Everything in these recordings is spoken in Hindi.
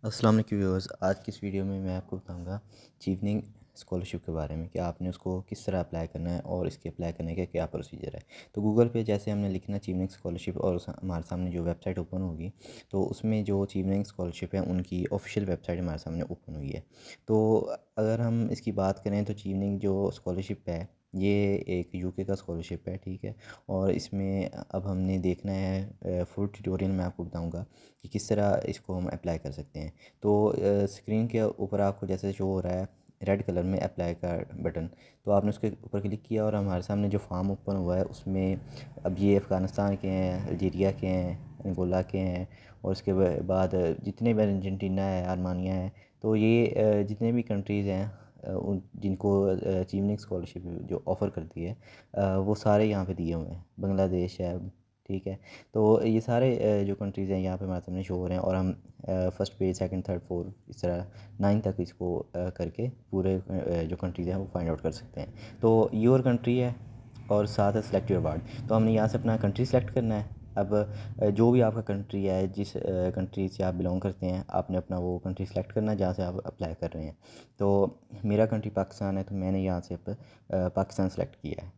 अस्सलाम वालेकुम व्यूअर्स। आज की इस वीडियो में मैं आपको बताऊंगा चीवनिंग स्कॉलरशिप के बारे में कि आपने उसको किस तरह अप्लाई करना है और इसके अप्लाई करने का क्या प्रोसीजर है। तो गूगल पे जैसे हमने लिखना चीवनिंग स्कॉलरशिप और हमारे सामने जो वेबसाइट ओपन होगी तो उसमें जो चीवनिंग स्कॉलरशिप है उनकी ऑफिशियल वेबसाइट हमारे सामने ओपन हुई है। तो अगर हम इसकी बात करें तो चीवनिंग जो स्कॉलरशिप है ये एक यूके का स्कॉलरशिप है, ठीक है। और इसमें अब हमने देखना है फुल ट्यूटोरियल में आपको बताऊंगा कि किस तरह इसको हम अप्लाई कर सकते हैं। तो स्क्रीन के ऊपर आपको जैसे शो हो रहा है रेड कलर में अप्लाई का बटन, तो आपने उसके ऊपर क्लिक किया और हमारे सामने जो फॉर्म ओपन हुआ है उसमें अब ये अफ़गानिस्तान के हैं, अल्जीरिया के हैं, अंगोला के हैं और उसके बाद जितने भी अर्जेंटीना है, आर्मानिया है। तो ये जितने भी कंट्रीज़ हैं उन जिनको अचीवनिंग स्कॉलरशिप जो ऑफ़र करती है वो सारे यहाँ पे दिए हुए हैं। बांग्लादेश है, ठीक है। तो ये सारे जो कंट्रीज़ हैं यहाँ पे हमारे सामने शो हो रहे हैं और हम first page, second, third, fourth इस तरह 9 तक इसको करके पूरे जो कंट्रीज़ हैं वो फाइंड आउट कर सकते हैं। तो योर कंट्री है और साथ है सेलेक्ट योर वार्ड। तो हमने यहाँ से अपना कंट्री सेलेक्ट करना है। अब जो भी आपका कंट्री है, जिस कंट्री से आप बिलोंग करते हैं, आपने अपना वो कंट्री सेलेक्ट करना है जहाँ से आप अप्लाई कर रहे हैं। तो मेरा कंट्री पाकिस्तान है तो मैंने यहाँ से पाकिस्तान सेलेक्ट किया है,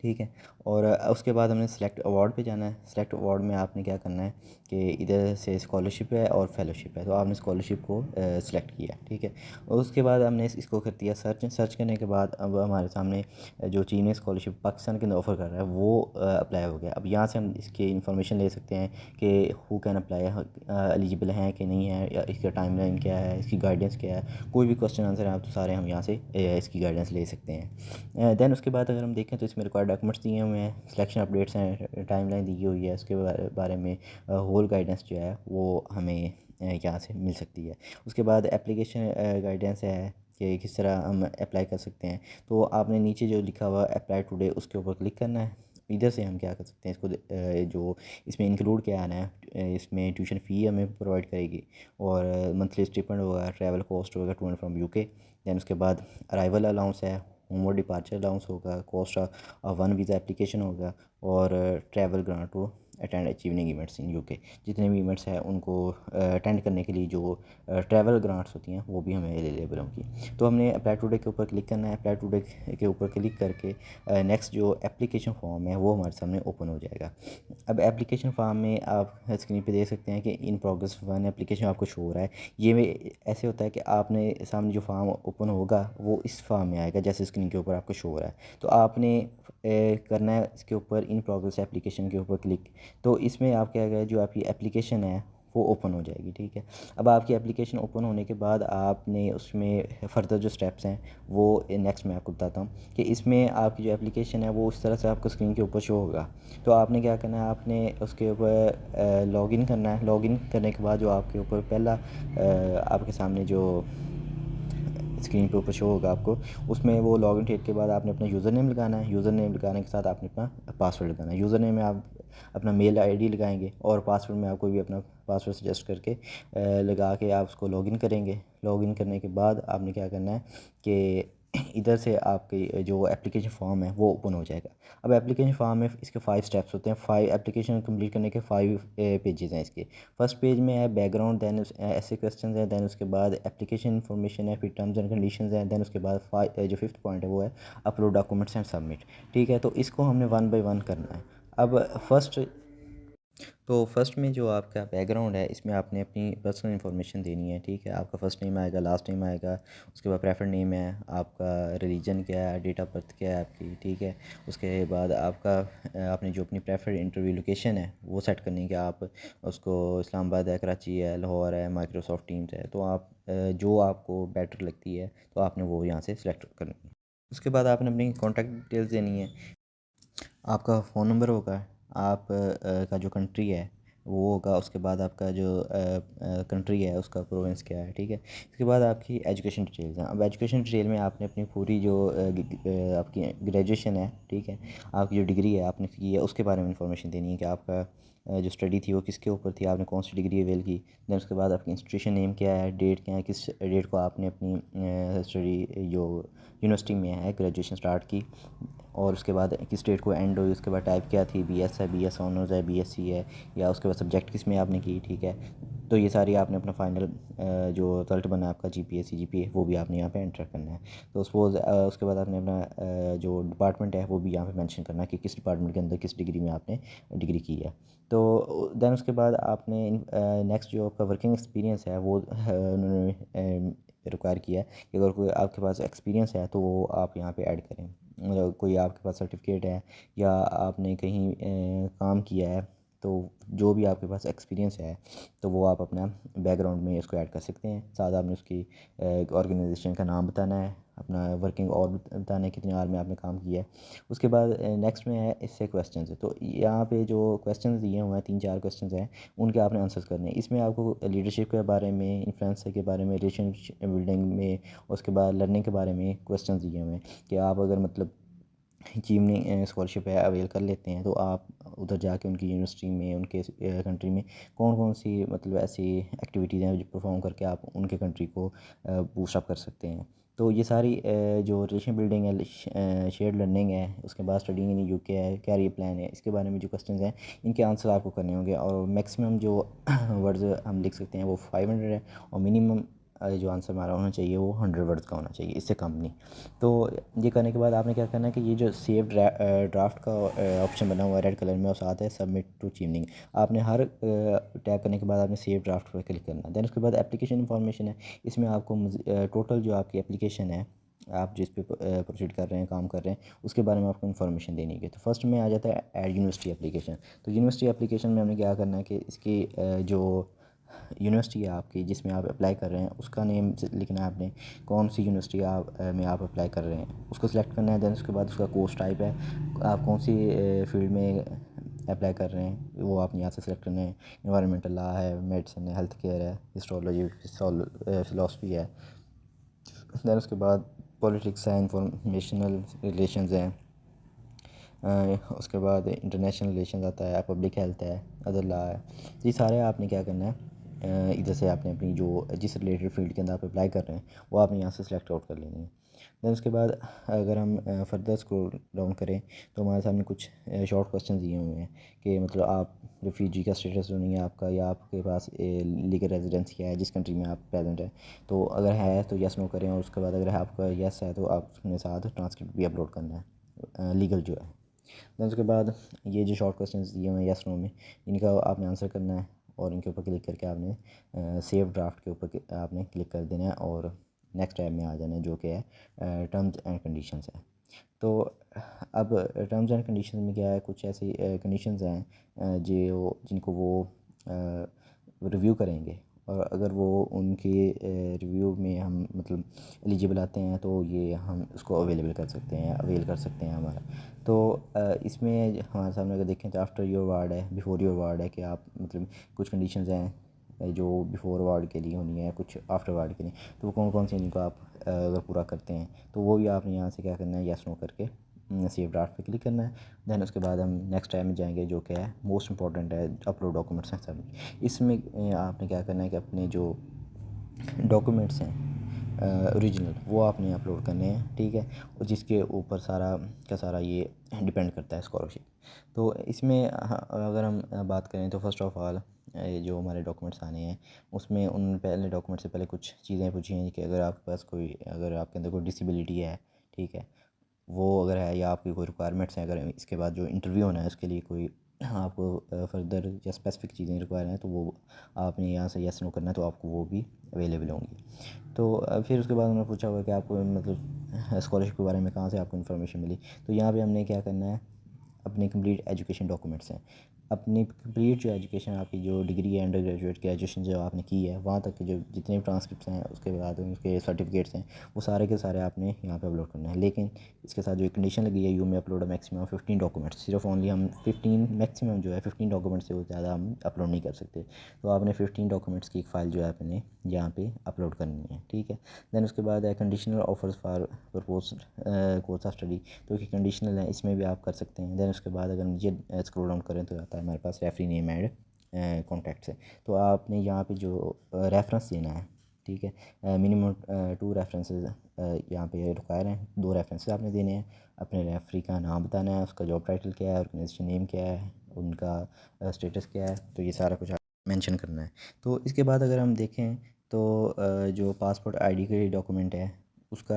ठीक है। और उसके बाद हमने सेलेक्ट अवार्ड पे जाना है। सेलेक्ट अवार्ड में आपने क्या करना है कि इधर से स्कॉलरशिप है और फेलोशिप है, तो आपने स्कॉलरशिप को सेलेक्ट किया, ठीक है। और उसके बाद हमने इसको कर दिया सर्च। सर्च करने के बाद अब हमारे सामने जो चीन ने स्कॉलरशिप पाकिस्तान के अंदर ऑफ़र कर रहा है वो अप्लाई हो गया। अब यहाँ से हम इसकी इन्फॉर्मेशन ले सकते हैं कि हु कैन अप्लाई, एलिजिबल हैं कि नहीं है, या इसका टाइमलाइन क्या है, इसकी गाइडेंस क्या है। कोई भी क्वेश्चन आंसर है आप तो सारे हम यहाँ से इसकी गाइडेंस ले सकते हैं। देन उसके बाद अगर हम देखें तो इसमें रिक्वायर्ड डॉक्यूमेंट्स दिए हुए हैं, सिलेक्शन अपडेट्स हैं, टाइमलाइन दी हुई है। उसके बारे में होल गाइडेंस जो है वो हमें यहाँ से मिल सकती है। उसके बाद एप्लीकेशन गाइडेंस है कि किस तरह हम अप्लाई कर सकते हैं। तो आपने नीचे जो लिखा हुआ अप्लाई टुडे उसके ऊपर क्लिक करना है। इधर से हम क्या कर सकते हैं इसको जो इसमें इंक्लूड क्या आना है, इसमें ट्यूशन फ़ी हमें प्रोवाइड करेगी और मंथली स्टिपेंड होगा, ट्रैवल कॉस्ट होगा to and from UK. Then उसके बाद अराइवल अलाउंस है, होमवर्ड डिपार्चर अलाउंस होगा, cost of one visa application होगा और travel grant to attend Chevening events in UK. जितने भी इवेंट्स हैं उनको अटेंड करने के लिए जो ट्रैवल ग्रांट्स होती हैं वो भी हमें अवेलेबल होंगी। तो हमने अप्लाई टुडे के ऊपर क्लिक करना है। अप्लाई टुडे के ऊपर क्लिक करके नेक्स्ट जो एप्लीकेशन फॉर्म है वो हमारे सामने ओपन हो जाएगा। अब एप्लीकेशन फॉर्म में आप स्क्रीन पे देख सकते हैं कि इन प्रोग्रेस वन एप्लीकेशन आपको शो हो रहा है। ये ऐसे होता है कि आपने सामने जो फॉर्म ओपन होगा वो इस फॉर्म में आएगा जैसे स्क्रीन के ऊपर आपको शो हो रहा है। तो आपने करना है इसके ऊपर इन प्रोग्रेस एप्लीकेशन के ऊपर क्लिक। तो इसमें आप क्या करें, जो आपकी एप्लीकेशन है वो ओपन हो जाएगी, ठीक है। अब आपकी एप्लीकेशन ओपन होने के बाद आपने उसमें फ़र्दर जो स्टेप्स हैं वो नेक्स्ट मैं आपको बताता हूँ कि इसमें आपकी जो एप्लीकेशन है वो उस तरह से आपको स्क्रीन के ऊपर शो होगा। तो आपने क्या करना है, आपने उसके ऊपर लॉगिन करना है। लॉगिन करने के बाद जो आपके ऊपर पहला आपके सामने जो स्क्रीन पे ऊपर शो होगा आपको, उसमें वो लॉगिन डेट के बाद आपने अपना यूज़र नेम लगाना है। यूज़र नेम लगाने के साथ आपने अपना पासवर्ड लगाना है। यूज़र नेम में आप अपना मेल आईडी लगाएंगे और पासवर्ड में आप कोई भी अपना पासवर्ड सजेस्ट करके लगा के आप उसको लॉगिन करेंगे। लॉगिन करने के बाद आपने क्या करना है कि इधर से आपकी जो एप्लीकेशन फॉर्म है वो ओपन हो जाएगा। अब एप्लीकेशन फॉर्म में इसके 5 स्टेप्स होते हैं। 5 एप्लीकेशन कंप्लीट करने के 5 पेजेस हैं इसके। फर्स्ट पेज में है बैकग्राउंड, दैन ऐसे क्वेश्चन हैं, दैन उसके बाद एप्लीकेशन इन्फॉर्मेशन है, फिर टर्म्स एंड कंडीशंस हैं, दैन उसके बाद जो फिफ्थ पॉइंट है वो है अपलोड डॉक्यूमेंट्स एंड सबमिट, ठीक है। तो इसको हमने वन बाय वन करना है। अब फर्स्ट में जो आपका बैकग्राउंड है इसमें आपने अपनी पर्सनल इन्फॉर्मेशन देनी है, ठीक है। आपका फर्स्ट नेम आएगा, लास्ट नेम आएगा, उसके बाद प्रेफर्ड नेम है, आपका रिलीजन क्या है, डेट ऑफ बर्थ क्या है आपकी, ठीक है। उसके बाद आपका आपने जो अपनी प्रेफर्ड इंटरव्यू लोकेशन है वो सेट करनी है कि आप उसको इस्लामाबाद है, कराची है, लाहौर है, माइक्रोसॉफ्ट टीम्स है। तो आप जो आपको बेटर लगती है तो आपने वो यहाँ से सिलेक्ट करनी है। उसके बाद आपने अपनी कॉन्टैक्ट डिटेल्स देनी है। आपका फ़ोन नंबर होगा, आप का जो कंट्री है वो होगा, उसके बाद आपका जो कंट्री है उसका प्रोविंस क्या है, ठीक है। इसके बाद आपकी एजुकेशन डिटेल्स हैं। अब एजुकेशन डिटेल में आपने अपनी पूरी जो आपकी ग्रेजुएशन है, ठीक है, आपकी जो डिग्री है आपने की है उसके बारे में इंफॉर्मेशन देनी है कि आपका जो स्टडी थी वो किसके ऊपर थी, आपने कौन सी डिग्री अवेल की। दैन उसके बाद आपकी इंस्टीट्यूशन नेम क्या है, डेट क्या है, किस डेट को आपने अपनी स्टडी जो यूनिवर्सिटी में है ग्रेजुएशन स्टार्ट की, और उसके बाद किस डेट को एंड हुई। उसके बाद टाइप क्या थी, बीएस है, बीएस ऑनर्स है, बीएससी है, या उसके बाद सब्जेक्ट किस में आपने की, ठीक है। तो ये सारी आपने अपना फाइनल जो रिज़ल्ट बना आपका जीपीए सीजीपीए वो भी आपने यहाँ पे एंटर करना है। तो सपोज़ उसके बाद आपने अपना जो डिपार्टमेंट है वो भी यहाँ पे मेंशन करना है कि किस डिपार्टमेंट के अंदर किस डिग्री में आपने डिग्री की है। तो देन उसके बाद आपने नेक्स्ट जो आपका वर्किंग एक्सपीरियंस है वो उन्होंने रिक्वायर किया है कि अगर कोई आपके पास एक्सपीरियंस है तो वो आप यहाँ पे ऐड करें। मतलब कोई आपके पास सर्टिफिकेट है या आपने कहीं काम किया है, तो जो भी आपके पास एक्सपीरियंस है तो वो आप अपना बैकग्राउंड में इसको ऐड कर सकते हैं। साथ आपने उसकी ऑर्गेनाइजेशन का नाम बताना है, अपना वर्किंग और बताना है कितने आवर में आपने काम किया है। उसके बाद नेक्स्ट में है इससे क्वेश्चंस है। तो यहाँ पे जो क्वेश्चंस दिए हुए हैं 3-4 क्वेश्चंस हैं, उनके आपने आंसर्स करने हैं। इसमें आपको लीडरशिप के बारे में, इन्फ्लुएंसर के बारे में, रिलेशन बिल्डिंग में, उसके बाद लर्निंग के बारे में क्वेश्चंस दिए हुए हैं कि आप अगर मतलब अचीवमेंट स्कॉलरशिप है अवेल कर लेते हैं तो आप उधर जाके उनकी यूनिवर्सिटी में, उनके कंट्री में कौन कौन सी मतलब ऐसी एक्टिविटीज़ हैं जो परफॉर्म करके आप उनके कंट्री को बूस्ट अप कर सकते हैं। तो ये सारी जो रिलेशन बिल्डिंग है, शेयर्ड लर्निंग है, उसके बाद स्टडिंग इन यूके है, कैरियर प्लान है, इसके बारे में जो क्वेश्चंस हैं इनके आंसर आपको करने होंगे। और मैक्सिमम जो वर्ड्स हम लिख सकते हैं वो 500 है, और मिनिमम जो आंसर हमारा होना चाहिए वो 100 वर्ड्स का होना चाहिए, इससे कम नहीं। तो ये करने के बाद आपने क्या करना है कि ये जो सेव ड्राफ्ट का ऑप्शन बना हुआ है रेड कलर में और साथ है सबमिट टू चीवनिंग, आपने हर टैप करने के बाद आपने सेव ड्राफ्ट पर क्लिक करना है। दैन उसके बाद एप्लीकेशन इंफॉर्मेशन है, इसमें आपको टोटल जो आपकी एप्लीकेशन है, आप जिस पे प्रोसीड कर रहे हैं, काम कर रहे हैं, उसके बारे में आपको इन्फॉर्मेशन देनी है। तो फर्स्ट में आ जाता है ऐड यूनिवर्सिटी एप्लीकेशन। तो यूनिवर्सिटी एप्लीकेशन में हमने क्या करना है कि इसकी जो यूनिवर्सिटी है आपकी जिसमें आप अप्लाई कर रहे हैं उसका नेम लिखना है आपने, कौन सी यूनिवर्सिटी में आप अप्लाई कर रहे हैं उसको सिलेक्ट करना है। दैन उसके बाद उसका कोर्स टाइप है, आप कौन सी फील्ड में अप्लाई कर रहे हैं वो आप यहाँ से सिलेक्ट करना है। इन्वायरमेंटल लॉ है, मेडिसिन है, हेल्थ केयर है, हिस्टोलॉजी, फिलोसफी है। दैन उसके बाद पॉलिटिक्स है, इंफॉर्मेशनल रिलेशंस हैं, उसके बाद इंटरनेशनल रिलेशंस आता है, पब्लिक हेल्थ है, अदर लॉ है। तो ये सारे आपने क्या करना है, इधर से आपने अपनी जो जिस रिलेटेड फील्ड के अंदर आप अप्लाई कर रहे हैं वो आपने यहाँ से सिलेक्ट आउट कर लेनी है। दैन उसके बाद अगर हम फर्दर स्क्रॉल डाउन करें तो हमारे सामने कुछ शॉर्ट क्वेश्चन दिए हुए हैं कि मतलब आप रेफ्यूजी का स्टेटस जो नहीं है आपका, या आपके पास लीगल रेजिडेंस क्या है जिस कंट्री में आप प्रेजेंट है। तो अगर है तो यस नो करें, और उसके बाद अगर आपका यस है तो आप अपने साथ ट्रांसक्रिप्ट भी अपलोड करना है लीगल जो है। दैन उसके बाद ये जो शॉर्ट क्वेश्चंस दिए हुए हैं यस नो में, इनका आपने आंसर करना है, और इनके ऊपर क्लिक करके आपने सेव ड्राफ्ट के ऊपर आपने क्लिक कर देना है और नेक्स्ट टैब में आ जाना है जो कि है टर्म्स एंड कंडीशंस है। तो अब टर्म्स एंड कंडीशंस में क्या है, कुछ ऐसी कंडीशंस हैं जो जिनको वो रिव्यू करेंगे, और अगर वो उनके रिव्यू में हम मतलब एलिजिबल आते हैं तो ये हम उसको अवेलेबल कर सकते हैं, अवेल कर सकते हैं हमारा। तो इसमें हमारे सामने अगर देखें तो आफ्टर योर वार्ड है, बिफोर योर वार्ड है कि आप मतलब कुछ कंडीशंस हैं जो बिफोर वार्ड के लिए होनी है, कुछ आफ्टर वार्ड के लिए। तो वो कौन कौन सी जिनको आप अगर पूरा करते हैं तो वो भी आपने यहाँ से क्या करना है, यस नो करके सेव ड्राफ्ट पे क्लिक करना है। दैन उसके बाद हम नेक्स्ट टाइम में जाएंगे जो कि है मोस्ट इंपॉर्टेंट है, अपलोड डॉक्यूमेंट्स हैं सबमिट। इसमें आपने क्या करना है कि अपने जो डॉक्यूमेंट्स हैं ओरिजिनल वो आपने अपलोड करने हैं, ठीक है, और जिसके ऊपर सारा का सारा ये डिपेंड करता है स्कॉलरशिप। तो इसमें अगर हम बात करें तो फर्स्ट ऑफ ऑल जो हमारे डॉक्यूमेंट्स आने हैं उसमें उन पहले डॉक्यूमेंट से पहले कुछ चीज़ें पूछी हैं कि अगर आपके पास कोई, अगर आपके अंदर कोई डिसेबिलिटी है, ठीक है, वो अगर है, या आपकी कोई रिक्वायरमेंट्स हैं, अगर इसके बाद जो इंटरव्यू होना है उसके लिए कोई आपको फर्दर या स्पेसिफिक चीज़ें रिक्वायर हैं तो वो आपने यहाँ से यस नो करना है, तो आपको वो भी अवेलेबल होंगी। तो फिर उसके बाद उन्होंने पूछा हुआ कि आपको मतलब स्कॉलरशिप के बारे में कहाँ से आपको इन्फॉर्मेशन मिली। तो यहाँ पे हमने क्या करना है, अपने कंप्लीट एजुकेशन डॉक्यूमेंट्स हैं, अपनी कंप्लीट जो एजुकेशन आपकी जो डिग्री है, अंडर ग्रेजुएट ग्रेजुएशन जो आपने की है वहाँ तक के जो जितने भी ट्रांसक्रिप्ट्स हैं, उसके बाद उसके सर्टिफिकेट्स हैं, वो सारे के सारे आपने यहाँ पे अपलोड करना है। लेकिन इसके साथ जो एक कंडीशन लगी है, यू में अपलोड मैक्सिमम 15 डॉक्यूमेंट्स, सिर्फ ओनली हम 15 मैक्सिमम जो है 15 डॉक्यूमेंट्स से वो ज़्यादा हम अपलोड नहीं कर सकते। तो आपने 15 डॉक्यूमेंट्स की एक फ़ाइल जो है आपने यहाँ पे अपलोड करनी है, ठीक है। दैन उसके बाद है conditional offers for propose course of study, तो कि कंडीशनल है, इसमें भी आप कर सकते हैं। दैन उसके बाद अगर नीचे स्क्रॉल डाउन करें तो आता हमारे पास रेफरी नेम ऐड कॉन्टैक्ट्स है। तो आपने यहाँ पे जो रेफरेंस देना है, ठीक है, मिनिमम 2 रेफरेंसेस यहाँ पे रिक्वायर हैं। 2 रेफरेंसेस आपने देने हैं। अपने रेफरी का नाम बताना है, उसका जॉब टाइटल क्या है, ऑर्गेनाइजेशन नेम क्या है, उनका स्टेटस क्या है, तो ये सारा कुछ आप मेंशन करना है। तो इसके बाद अगर हम देखें तो जो पासपोर्ट आईडी के डॉक्यूमेंट है उसका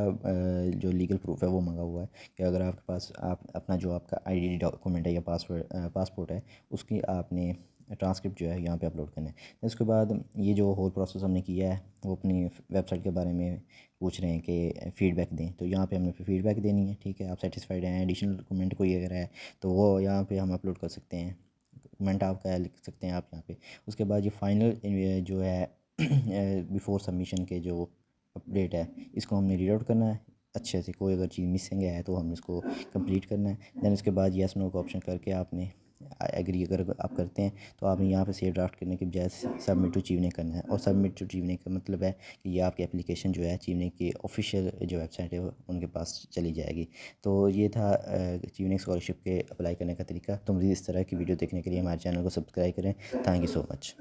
जो लीगल प्रूफ है वो मांगा हुआ है कि अगर आपके पास आप अपना जो आपका आईडी डॉक्यूमेंट है या पासपोर्ट है उसकी आपने ट्रांसक्रिप्ट जो है यहाँ पे अपलोड करना है। उसके बाद ये जो होल प्रोसेस हमने किया है वो अपनी वेबसाइट के बारे में पूछ रहे हैं कि फ़ीडबैक दें, तो यहाँ पे हमने फ़ीडबैक देनी है, ठीक है। आप सेटिस्फाइड हैं, एडिशनल डॉक्यूमेंट कोई अगर है तो वो यहाँ पे हम अपलोड कर सकते हैं, कमेंट आपका है लिख सकते हैं आप यहाँ पे। उसके बाद ये फाइनल जो है बिफोर सबमिशन के जो अपडेट है इसको हमने रीड आउट करना है अच्छे से। कोई अगर चीज़ मिसिंग है तो हमने इसको कंप्लीट करना है। दैन उसके बाद येस नो का ऑप्शन करके आपने एग्री अगर आप करते हैं तो आपने यहाँ पे सेव ड्राफ्ट करने के बजाय सबमिट टू चीवने करना है। और सबमिट टू चीवने का मतलब है कि ये आपकी एप्लीकेशन जो है चीवने की ऑफिशियल जो वेबसाइट है उनके पास चली जाएगी। तो ये था चीवने स्कॉलरशिप के अप्लाई करने का तरीका। तो मज़ीद इस तरह की वीडियो देखने के लिए हमारे चैनल को सब्सक्राइब करें। Thank you so much.